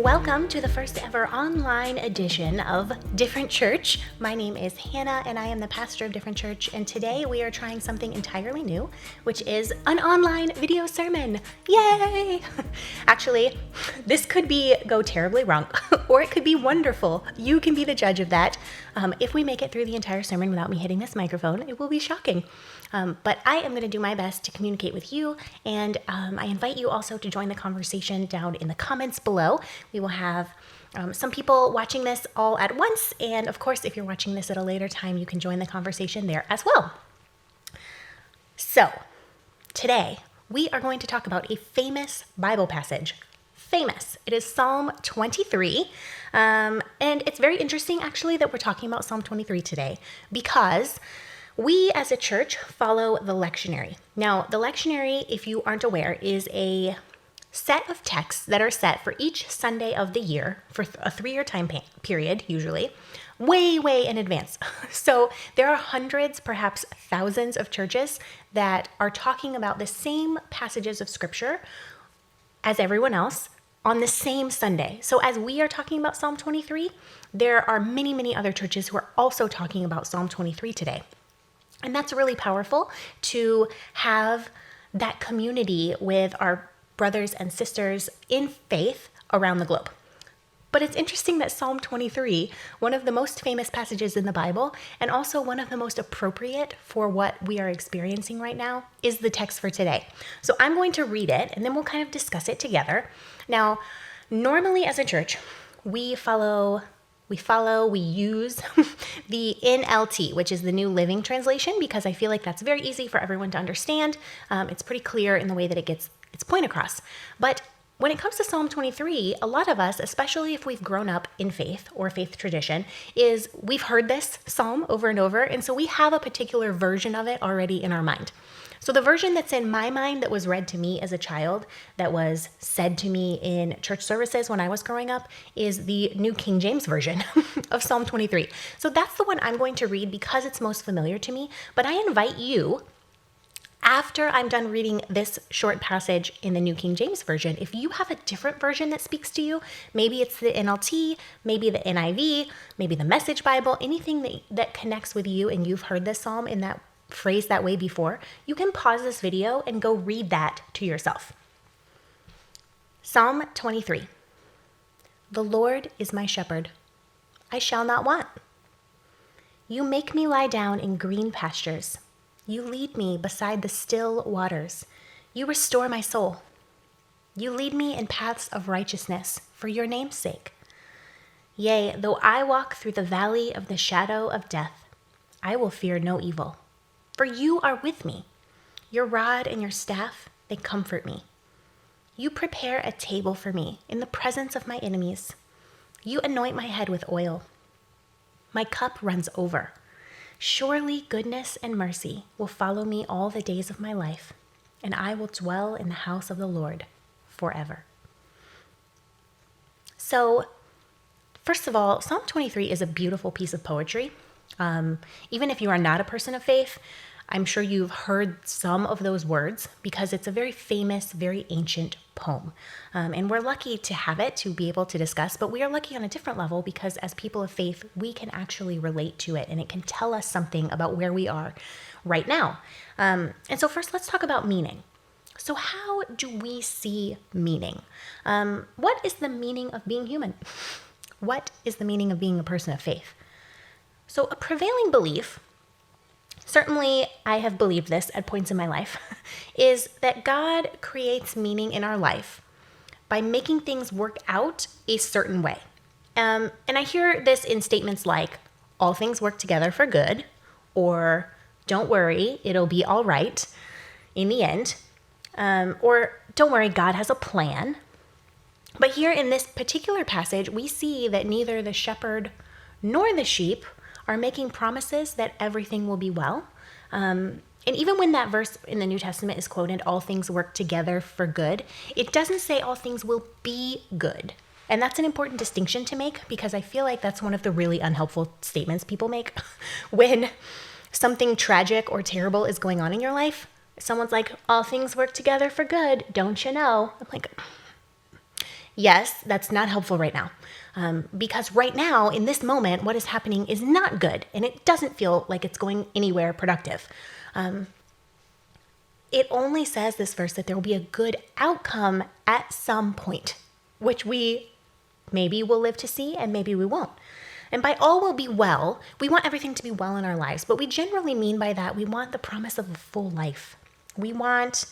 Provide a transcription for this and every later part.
welcome to the first ever online edition of Different Church. My name is Hannah and I am the pastor of Different Church, and today we are trying something entirely new, which is an online video sermon. Yay! Actually, this could go terribly wrong or it could be wonderful. You can be the judge of that. If we make it through the entire sermon without me hitting this microphone, it will be shocking. But I am going to do my best to communicate with you, and I invite you also to join the conversation down in the comments below. We will have some people watching this all at once, and of course, if you're watching this at a later time, you can join the conversation there as well. So, today, we are going to talk about a famous Bible passage. Famous. It is Psalm 23, and it's very interesting, actually, that we're talking about Psalm 23 today, because we as a church follow the lectionary. Now, the lectionary, if you aren't aware, is a set of texts that are set for each Sunday of the year for a 3-year time period, usually, way in advance. So there are hundreds, perhaps thousands of churches that are talking about the same passages of Scripture as everyone else on the same Sunday. So as we are talking about Psalm 23, there are many other churches who are also talking about Psalm 23 today. And that's really powerful to have that community with our brothers and sisters in faith around the globe. But it's interesting that Psalm 23, one of the most famous passages in the Bible, and also one of the most appropriate for what we are experiencing right now, is the text for today. So I'm going to read it, and then we'll kind of discuss it together. Now, normally as a church, we use the NLT, which is the New Living Translation, because I feel like that's very easy for everyone to understand. It's pretty clear in the way that it gets its point across. But when it comes to Psalm 23, a lot of us, especially if we've grown up in faith or faith tradition, is we've heard this psalm over and over, and so we have a particular version of it already in our mind. So the version that's in my mind that was read to me as a child, that was said to me in church services when I was growing up, is the New King James Version of Psalm 23. So that's the one I'm going to read because it's most familiar to me. But I invite you, after I'm done reading this short passage in the New King James Version, if you have a different version that speaks to you, maybe it's the NLT, maybe the NIV, maybe the Message Bible, anything that connects with you and you've heard this psalm in that phrase that way before, you can pause this video and go read that to yourself. Psalm 23. The Lord is my shepherd. I shall not want. You make me lie down in green pastures. You lead me beside the still waters. You restore my soul. You lead me in paths of righteousness for your name's sake. Yea, though I walk through the valley of the shadow of death, I will fear no evil. For you are with me. Your rod and your staff, they comfort me. You prepare a table for me in the presence of my enemies. You anoint my head with oil. My cup runs over. Surely goodness and mercy will follow me all the days of my life, and I will dwell in the house of the Lord forever. So, first of all, Psalm 23 is a beautiful piece of poetry. Even if you are not a person of faith, I'm sure you've heard some of those words because it's a very famous, very ancient poem. And we're lucky to have it to be able to discuss, but we are lucky on a different level because as people of faith, we can actually relate to it and it can tell us something about where we are right now. And so first, let's talk about meaning. So how do we see meaning? What is the meaning of being human? What is the meaning of being a person of faith? So a prevailing belief, certainly I have believed this at points in my life, is that God creates meaning in our life by making things work out a certain way. And I hear this in statements like, all things work together for good, or don't worry, it'll be all right in the end, or don't worry, God has a plan. But here in this particular passage, we see that neither the shepherd nor the sheep are making promises that everything will be well. And even when that verse in the New Testament is quoted, all things work together for good, it doesn't say all things will be good. And that's an important distinction to make because I feel like that's one of the really unhelpful statements people make when something tragic or terrible is going on in your life. Someone's like, all things work together for good, don't you know? I'm like, Yes, that's not helpful right now. Because right now, in this moment, what is happening is not good and it doesn't feel like it's going anywhere productive. It only says, this verse, that there will be a good outcome at some point, which we maybe will live to see and maybe we won't. And by all will be well, we want everything to be well in our lives. But we generally mean by that, we want the promise of a full life. We want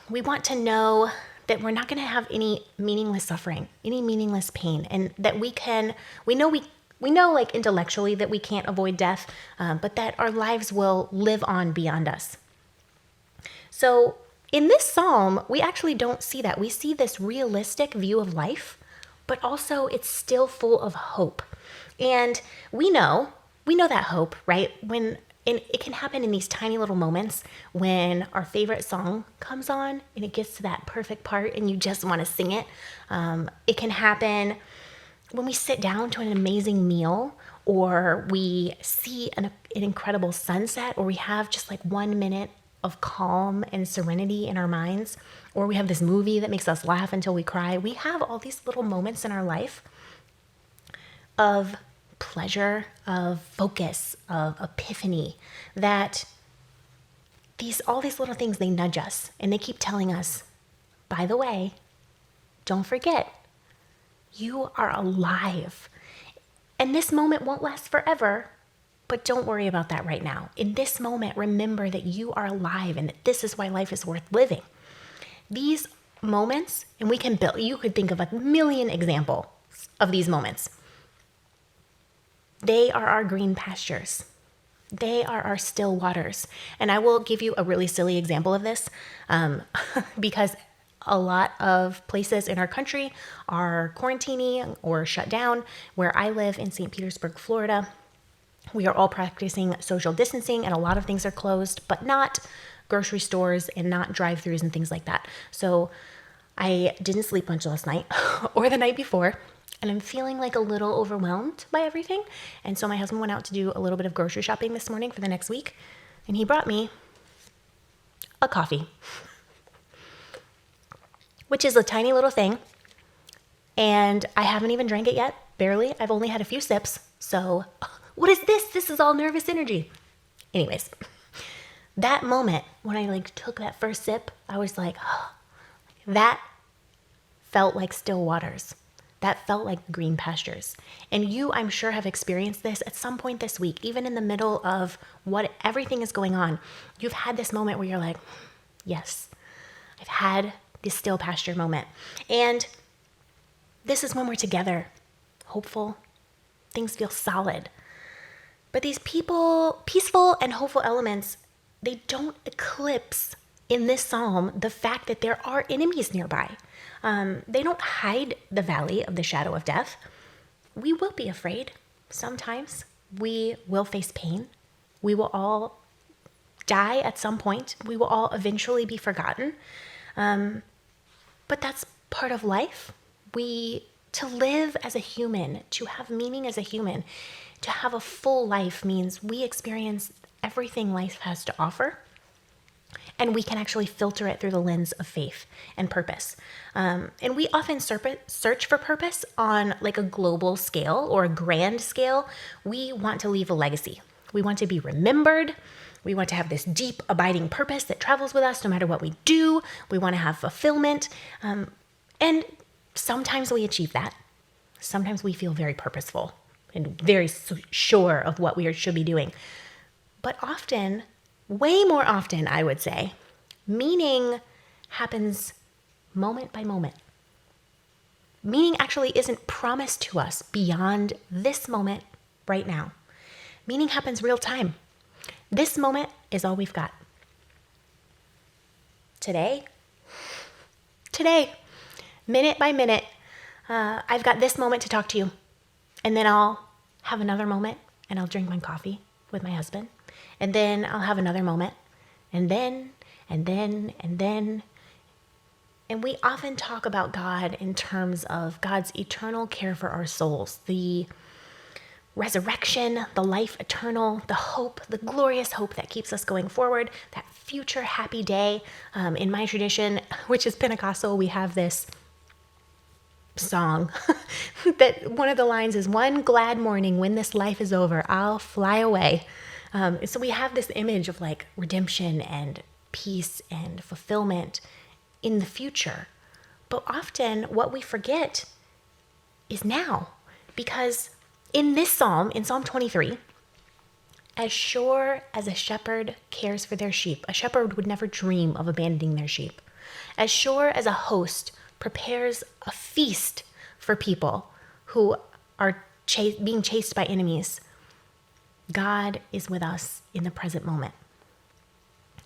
to know that we're not going to have any meaningless suffering, any meaningless pain, and that we know like intellectually that we can't avoid death, but that our lives will live on beyond us. So in this psalm, we actually don't see that. We see this realistic view of life, but also it's still full of hope. And we know that hope, right? And it can happen in these tiny little moments when our favorite song comes on and it gets to that perfect part and you just want to sing it. It can happen when we sit down to an amazing meal, or we see an incredible sunset, or we have just like 1 minute of calm and serenity in our minds, or we have this movie that makes us laugh until we cry. We have all these little moments in our life of pleasure, of focus, of epiphany, that all these little things, they nudge us and they keep telling us, by the way, don't forget, you are alive. And this moment won't last forever, but don't worry about that right now. In this moment, remember that you are alive and that this is why life is worth living. These moments, and you could think of a million examples of these moments. They are our green pastures. They are our still waters. And I will give you a really silly example of this because a lot of places in our country are quarantining or shut down. Where I live in St. Petersburg, Florida, we are all practicing social distancing and a lot of things are closed, but not grocery stores and not drive-thrus and things like that. So I didn't sleep much last night or the night before, and I'm feeling like a little overwhelmed by everything. And so my husband went out to do a little bit of grocery shopping this morning for the next week, and he brought me a coffee, which is a tiny little thing. And I haven't even drank it yet, barely. I've only had a few sips. So what is this? This is all nervous energy. Anyways, that moment when I took that first sip, I was like, oh, that felt like still waters. That felt like green pastures. And you, I'm sure, have experienced this at some point this week, even in the middle of what everything is going on. You've had this moment where you're like, yes, I've had this still pasture moment. And this is when we're together, hopeful, things feel solid. But these peaceful and hopeful elements, they don't eclipse in this psalm the fact that there are enemies nearby. They don't hide the valley of the shadow of death. We will be afraid sometimes. We will face pain. We will all die at some point. We will all eventually be forgotten. But that's part of life. To live as a human, to have meaning as a human, to have a full life means we experience everything life has to offer. And we can actually filter it through the lens of faith and purpose. And we often search for purpose on a global scale or a grand scale. We want to leave a legacy. We want to be remembered. We want to have this deep, abiding purpose that travels with us no matter what we do. We want to have fulfillment. And sometimes we achieve that. Sometimes we feel very purposeful and very sure of what we should be doing. But often, way more often, I would say, meaning happens moment by moment. Meaning actually isn't promised to us beyond this moment right now. Meaning happens real time. This moment is all we've got. Today, minute by minute, I've got this moment to talk to you. And then I'll have another moment and I'll drink my coffee with my husband. And then I'll have another moment. And then. And we often talk about God in terms of God's eternal care for our souls, the resurrection, the life eternal, the hope, the glorious hope that keeps us going forward, that future happy day. In my tradition, which is Pentecostal, we have this song that one of the lines is, "One glad morning when this life is over, I'll fly away." So we have this image of like redemption and peace and fulfillment in the future. But often what we forget is now. Because in this psalm, in Psalm 23, as sure as a shepherd cares for their sheep, a shepherd would never dream of abandoning their sheep. As sure as a host prepares a feast for people who are being chased by enemies, God is with us in the present moment.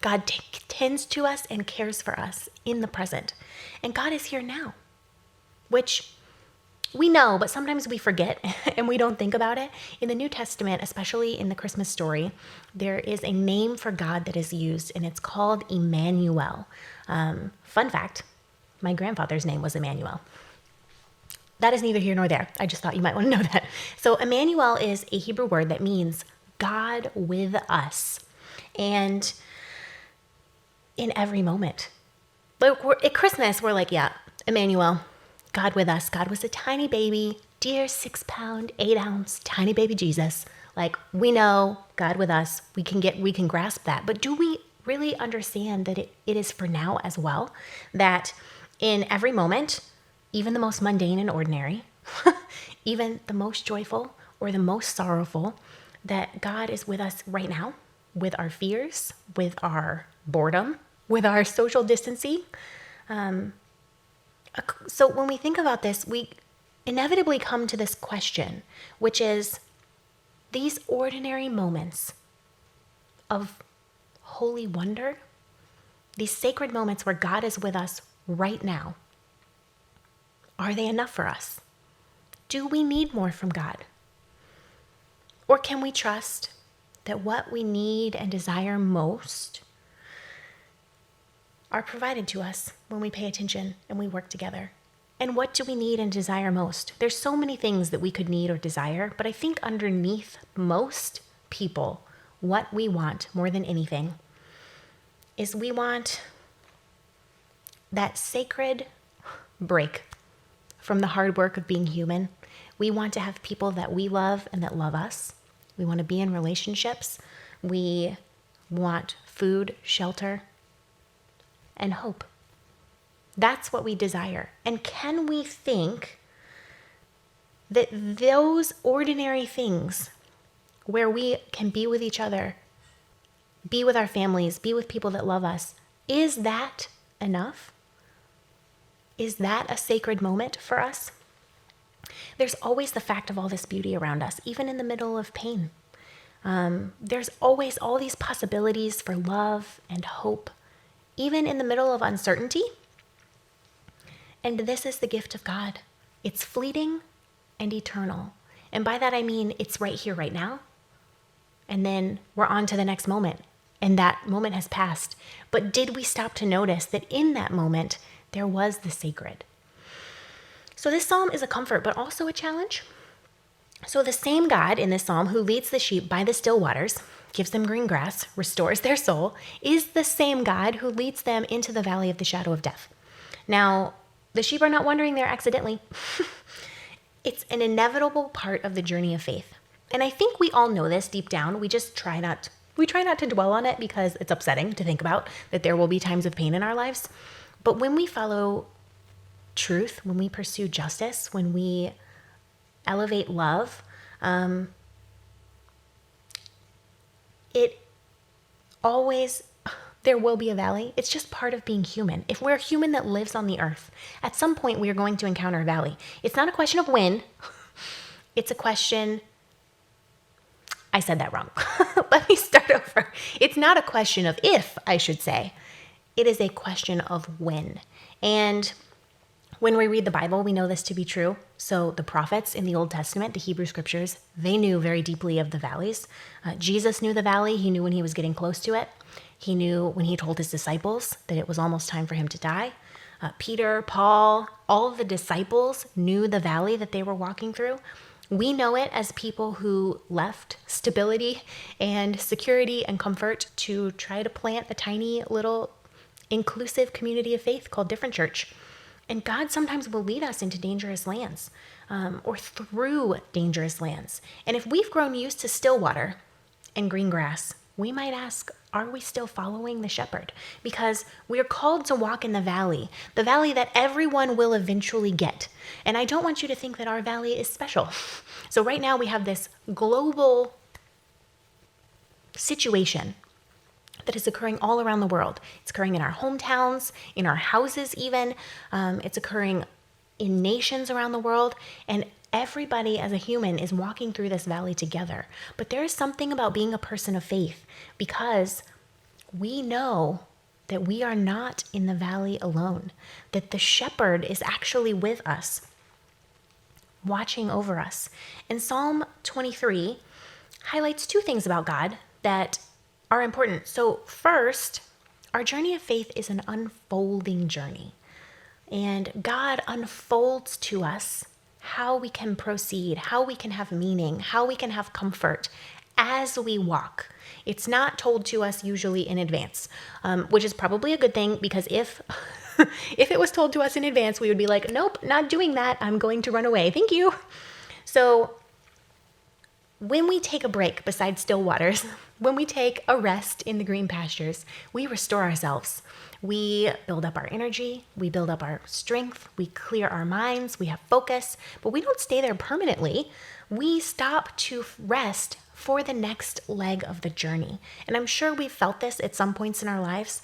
God tends to us and cares for us in the present. And God is here now, which we know, but sometimes we forget and we don't think about it. In the New Testament, especially in the Christmas story, there is a name for God that is used, and it's called Emmanuel. Fun fact, my grandfather's name was Emmanuel. That is neither here nor there. I just thought you might want to know that. So Emmanuel is a Hebrew word that means God with us. And in every moment. Like at Christmas, we're like, yeah, Emmanuel, God with us. God was a tiny baby, dear 6 pound, 8 ounce, tiny baby Jesus. Like, we know God with us. We can grasp that. But do we really understand that it is for now as well? That in every moment, even the most mundane and ordinary, even the most joyful or the most sorrowful, that God is with us right now, with our fears, with our boredom, with our social distancing. So when we think about this, we inevitably come to this question, which is these ordinary moments of holy wonder, these sacred moments where God is with us right now, are they enough for us? Do we need more from God? Or can we trust that what we need and desire most are provided to us when we pay attention and we work together? And what do we need and desire most? There's so many things that we could need or desire, but I think underneath most people, what we want more than anything is we want that sacred break from the hard work of being human. We want to have people that we love and that love us. We want to be in relationships. We want food, shelter, and hope. That's what we desire. And can we think that those ordinary things where we can be with each other, be with our families, be with people that love us, is that enough? Is that a sacred moment for us? There's always the fact of all this beauty around us, even in the middle of pain. There's always all these possibilities for love and hope, even in the middle of uncertainty. And this is the gift of God. It's fleeting and eternal. And by that I mean it's right here, right now. And then we're on to the next moment. And that moment has passed. But did we stop to notice that in that moment, there was the sacred? So this psalm is a comfort, but also a challenge. So the same God in this psalm who leads the sheep by the still waters, gives them green grass, restores their soul, is the same God who leads them into the valley of the shadow of death. Now, the sheep are not wandering there accidentally. It's an inevitable part of the journey of faith. And I think we all know this deep down. We just try not to dwell on it because it's upsetting to think about that there will be times of pain in our lives. But when we follow truth, when we pursue justice, when we elevate love, there will be a valley. It's just part of being human. If we're a human that lives on the earth, at some point we are going to encounter a valley. It's not a question of when. It's a question, I said that wrong. Let me start over. It's not a question of if, I should say. It is a question of when. And when we read the Bible, we know this to be true. So the prophets in the Old Testament, the Hebrew scriptures, they knew very deeply of the valleys. Jesus knew the valley. He knew when he was getting close to it. He knew when he told his disciples that it was almost time for him to die. Peter, Paul, all of the disciples knew the valley that they were walking through. We know it as people who left stability and security and comfort to try to plant a tiny little inclusive community of faith called Different Church. And God sometimes will lead us into dangerous lands or through dangerous lands. And if we've grown used to still water and green grass, we might ask, are we still following the shepherd? Because we are called to walk in the valley that everyone will eventually get. And I don't want you to think that our valley is special. So right now we have this global situation that is occurring all around the world. It's occurring in our hometowns, in our houses even. It's occurring in nations around the world. And everybody as a human is walking through this valley together. But there is something about being a person of faith because we know that we are not in the valley alone, that the shepherd is actually with us, watching over us. And Psalm 23 highlights two things about God that are important. So first, our journey of faith is an unfolding journey. And God unfolds to us how we can proceed, how we can have meaning, how we can have comfort as we walk. It's not told to us usually in advance, which is probably a good thing because if it was told to us in advance, we would be like, nope, not doing that. I'm going to run away. Thank you. So when we take a break beside still waters, when we take a rest in the green pastures, we restore ourselves. We build up our energy, we build up our strength, we clear our minds, we have focus, but we don't stay there permanently. We stop to rest for the next leg of the journey. And I'm sure we've felt this at some points in our lives.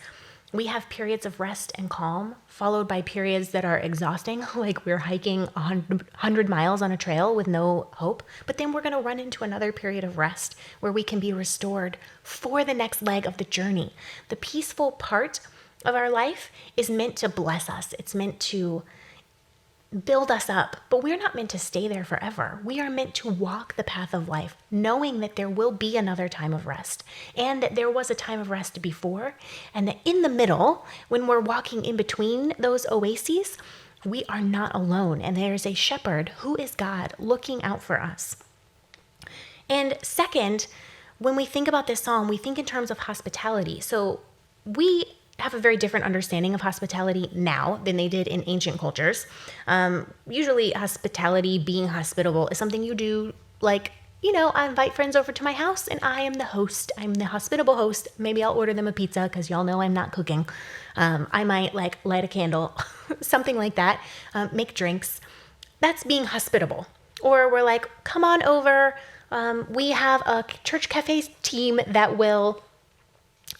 We have periods of rest and calm, followed by periods that are exhausting, like we're hiking 100 miles on a trail with no hope. But then we're going to run into another period of rest where we can be restored for the next leg of the journey. The peaceful part of our life is meant to bless us. It's meant to build us up, but we're not meant to stay there forever. We are meant to walk the path of life, knowing that there will be another time of rest and that there was a time of rest before, and that in the middle, when we're walking in between those oases, we are not alone. And there's a shepherd who is God looking out for us. And second, when we think about this psalm, we think in terms of hospitality. So we have a very different understanding of hospitality now than they did in ancient cultures. Usually hospitality, being hospitable, is something you do like, I invite friends over to my house and I am the host. I'm the hospitable host. Maybe I'll order them a pizza because y'all know I'm not cooking. I might light a candle, something like that, make drinks. That's being hospitable. Or we're like, come on over. We have a church cafe team that will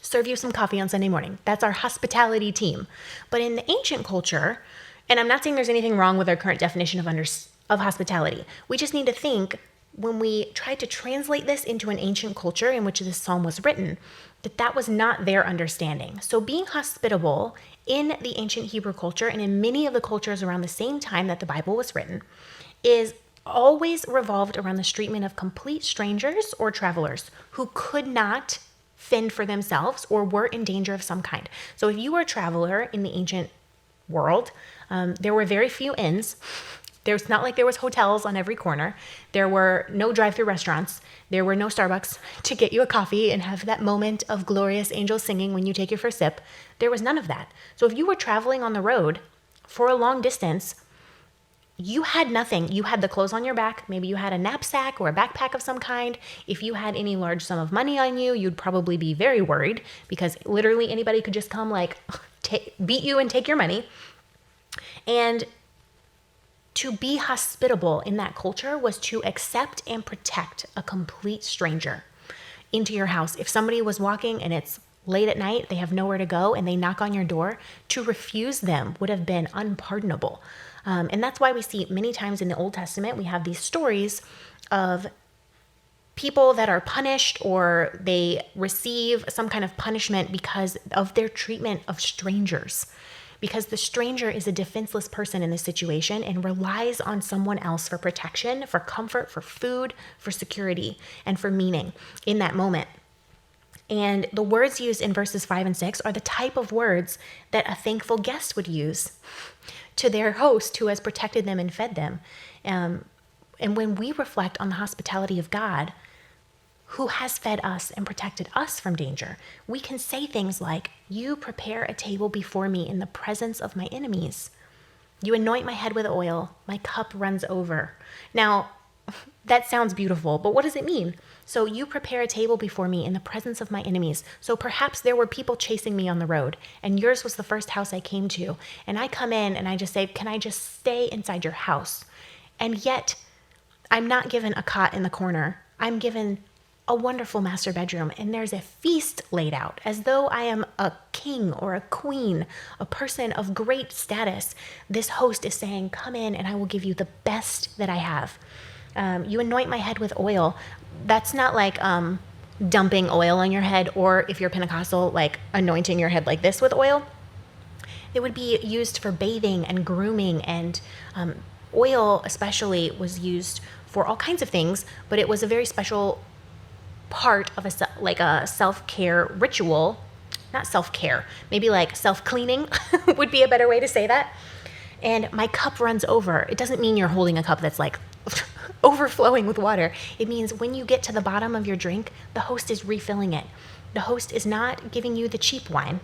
serve you some coffee on Sunday morning. That's our hospitality team. But in the ancient culture, and I'm not saying there's anything wrong with our current definition of hospitality. We just need to think when we try to translate this into an ancient culture in which this psalm was written, that was not their understanding. So being hospitable in the ancient Hebrew culture and in many of the cultures around the same time that the Bible was written is always revolved around the treatment of complete strangers or travelers who could not fend for themselves or were in danger of some kind. So if you were a traveler in the ancient world, there were very few inns. There's not like there was hotels on every corner. There were no drive-through restaurants. There were no Starbucks to get you a coffee and have that moment of glorious angels singing when you take your first sip. There was none of that. So if you were traveling on the road for a long distance, you had nothing. You had the clothes on your back. Maybe you had a knapsack or a backpack of some kind. If you had any large sum of money on you, you'd probably be very worried because literally anybody could just come beat you and take your money. And to be hospitable in that culture was to accept and protect a complete stranger into your house. If somebody was walking and it's late at night, they have nowhere to go, and they knock on your door, to refuse them would have been unpardonable. And that's why we see many times in the Old Testament, we have these stories of people that are punished or they receive some kind of punishment because of their treatment of strangers. Because the stranger is a defenseless person in this situation and relies on someone else for protection, for comfort, for food, for security, and for meaning in that moment. And the words used in verses 5 and 6 are the type of words that a thankful guest would use to their host who has protected them and fed them. And when we reflect on the hospitality of God, who has fed us and protected us from danger, we can say things like, "You prepare a table before me in the presence of my enemies." You anoint my head with oil, my cup runs over. Now, that sounds beautiful, but what does it mean? So you prepare a table before me in the presence of my enemies. So perhaps there were people chasing me on the road, and yours was the first house I came to. And I come in and I just say, can I just stay inside your house? And yet, I'm not given a cot in the corner. I'm given a wonderful master bedroom, and there's a feast laid out as though I am a king or a queen, a person of great status. This host is saying, come in and I will give you the best that I have. You anoint my head with oil. That's not like dumping oil on your head, or if you're Pentecostal, like anointing your head like this with oil. It would be used for bathing and grooming, and oil especially was used for all kinds of things, but it was a very special part of a self-care ritual. Not self-care, maybe like self-cleaning would be a better way to say that. And my cup runs over. It doesn't mean you're holding a cup that's like overflowing with water. It means when you get to the bottom of your drink, the host is refilling it. The host is not giving you the cheap wine.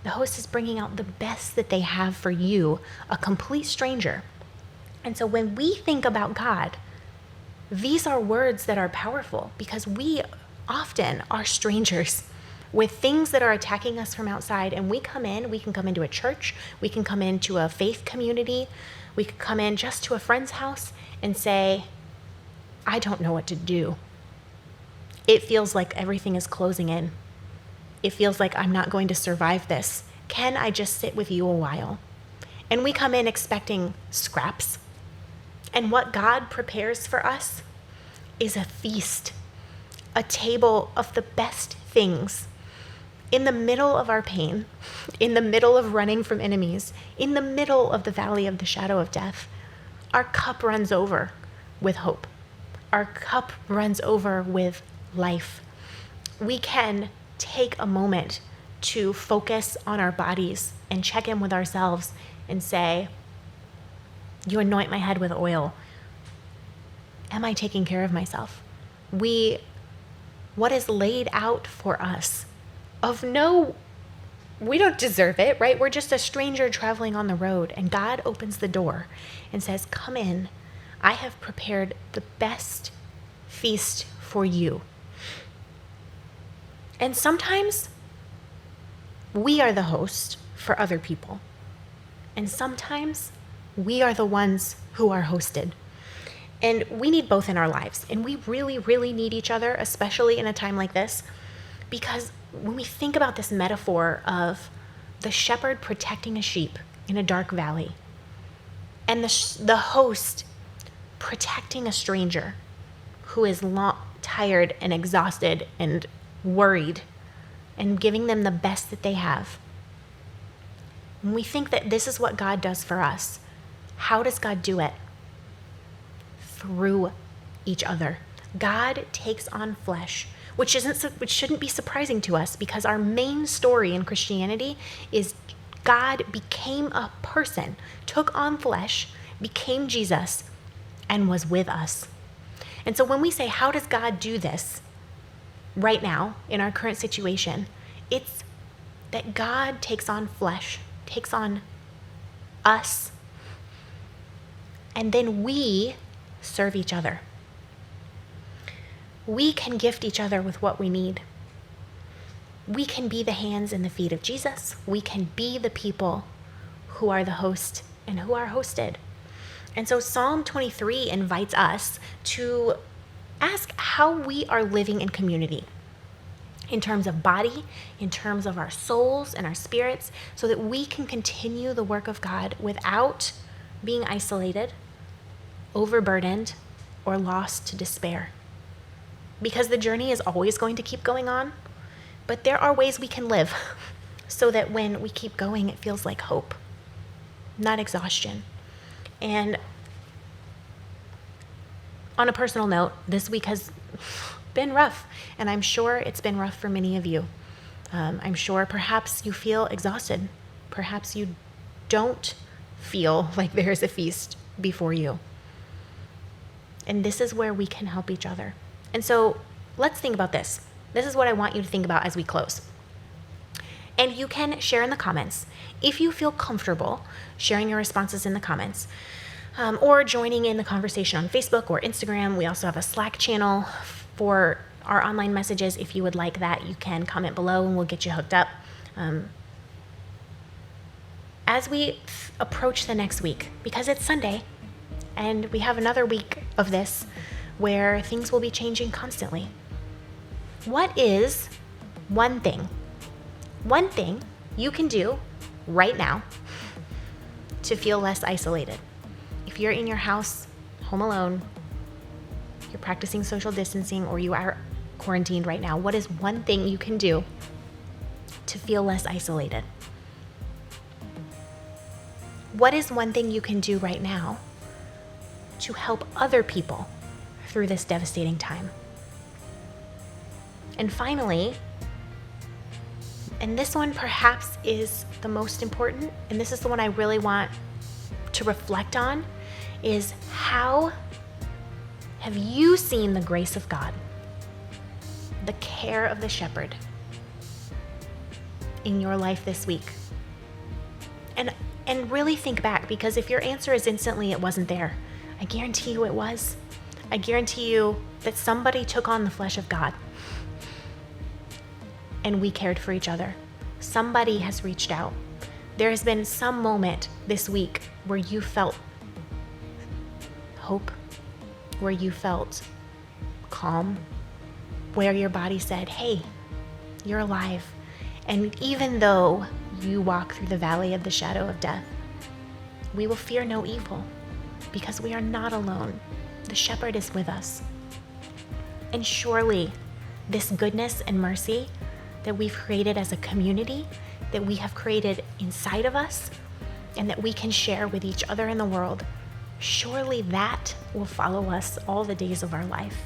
The host is bringing out the best that they have for you, a complete stranger. And so when we think about God, these are words that are powerful, because we often are strangers with things that are attacking us from outside. And we can come into a church, we can come into a faith community, we could come in just to a friend's house and say, I don't know what to do. It feels like everything is closing in. It feels like I'm not going to survive this. Can I just sit with you a while? And we come in expecting scraps. And what God prepares for us is a feast, a table of the best things. In the middle of our pain, in the middle of running from enemies, in the middle of the valley of the shadow of death, our cup runs over with hope. Our cup runs over with life. We can take a moment to focus on our bodies and check in with ourselves and say, you anoint my head with oil. Am I taking care of myself? What is laid out for us we don't deserve it, right? We're just a stranger traveling on the road, and God opens the door and says, come in. I have prepared the best feast for you. And sometimes we are the host for other people. And sometimes we are the ones who are hosted. And we need both in our lives. And we really, really need each other, especially in a time like this. Because when we think about this metaphor of the shepherd protecting a sheep in a dark valley, and the host protecting a stranger who is tired and exhausted and worried, and giving them the best that they have. When we think that this is what God does for us, how does God do it? Through each other. God takes on flesh, which shouldn't be surprising to us, because our main story in Christianity is God became a person, took on flesh, became Jesus, and was with us. And so when we say, how does God do this right now in our current situation? It's that God takes on flesh, takes on us, and then we serve each other. We can gift each other with what we need. We can be the hands and the feet of Jesus. We can be the people who are the host and who are hosted. And so Psalm 23 invites us to ask how we are living in community, in terms of body, in terms of our souls and our spirits, so that we can continue the work of God without being isolated, overburdened, or lost to despair. Because the journey is always going to keep going on, but there are ways we can live so that when we keep going, it feels like hope, not exhaustion. And on a personal note, this week has been rough, and I'm sure it's been rough for many of you. I'm sure perhaps you feel exhausted. Perhaps you don't feel like there's a feast before you. And this is where we can help each other. And so let's think about this. This is what I want you to think about as we close. And you can share in the comments if you feel comfortable sharing your responses in the comments, or joining in the conversation on Facebook or Instagram. We also have a Slack channel for our online messages. If you would like that, you can comment below and we'll get you hooked up. As we approach the next week, because it's Sunday and we have another week of this where things will be changing constantly, what is one thing you can do right now to feel less isolated? If you're in your house, home alone, you're practicing social distancing, or you are quarantined right now, what is one thing you can do to feel less isolated? What is one thing you can do right now to help other people through this devastating time? And finally, and this one perhaps is the most important, and this is the one I really want to reflect on, is how have you seen the grace of God, the care of the shepherd in your life this week? And really think back, because if your answer is instantly it wasn't there, I guarantee you it was. I guarantee you that somebody took on the flesh of God and we cared for each other. Somebody has reached out. There has been some moment this week where you felt hope, where you felt calm, where your body said, hey, you're alive. And even though you walk through the valley of the shadow of death, we will fear no evil, because we are not alone. The shepherd is with us. And surely this goodness and mercy that we've created as a community, that we have created inside of us, and that we can share with each other in the world, surely that will follow us all the days of our life.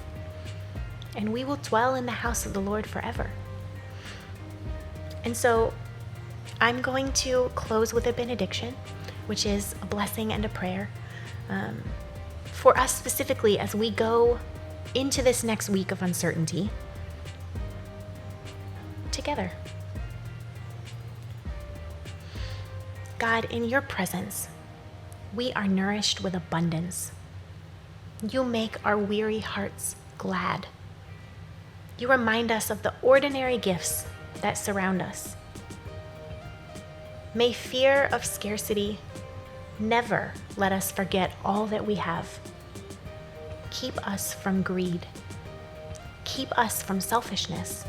And we will dwell in the house of the Lord forever. And so I'm going to close with a benediction, which is a blessing and a prayer for us specifically as we go into this next week of uncertainty together. God, in your presence, we are nourished with abundance. You make our weary hearts glad. You remind us of the ordinary gifts that surround us. May fear of scarcity never let us forget all that we have. Keep us from greed. Keep us from selfishness.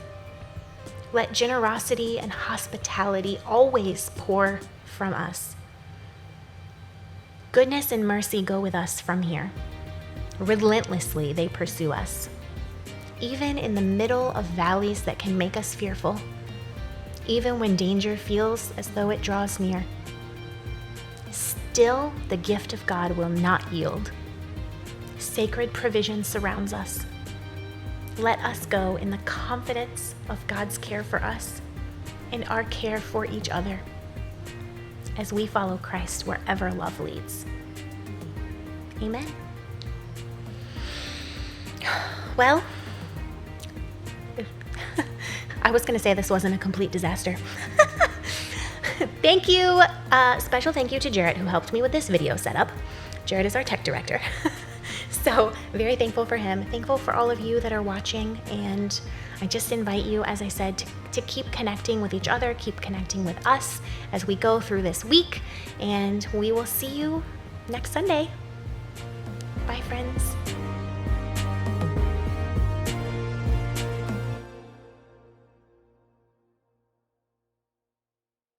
Let generosity and hospitality always pour from us. Goodness and mercy go with us from here. Relentlessly, they pursue us. Even in the middle of valleys that can make us fearful, even when danger feels as though it draws near, still the gift of God will not yield. Sacred provision surrounds us. Let us go in the confidence of God's care for us and our care for each other as we follow Christ wherever love leads. Amen. Well, I was going to say this wasn't a complete disaster. Thank you. Special thank you to Jarrett, who helped me with this video setup. Jarrett is our tech director. So very thankful for him. Thankful for all of you that are watching. And I just invite you, as I said, to keep connecting with each other, keep connecting with us as we go through this week. And we will see you next Sunday. Bye, friends.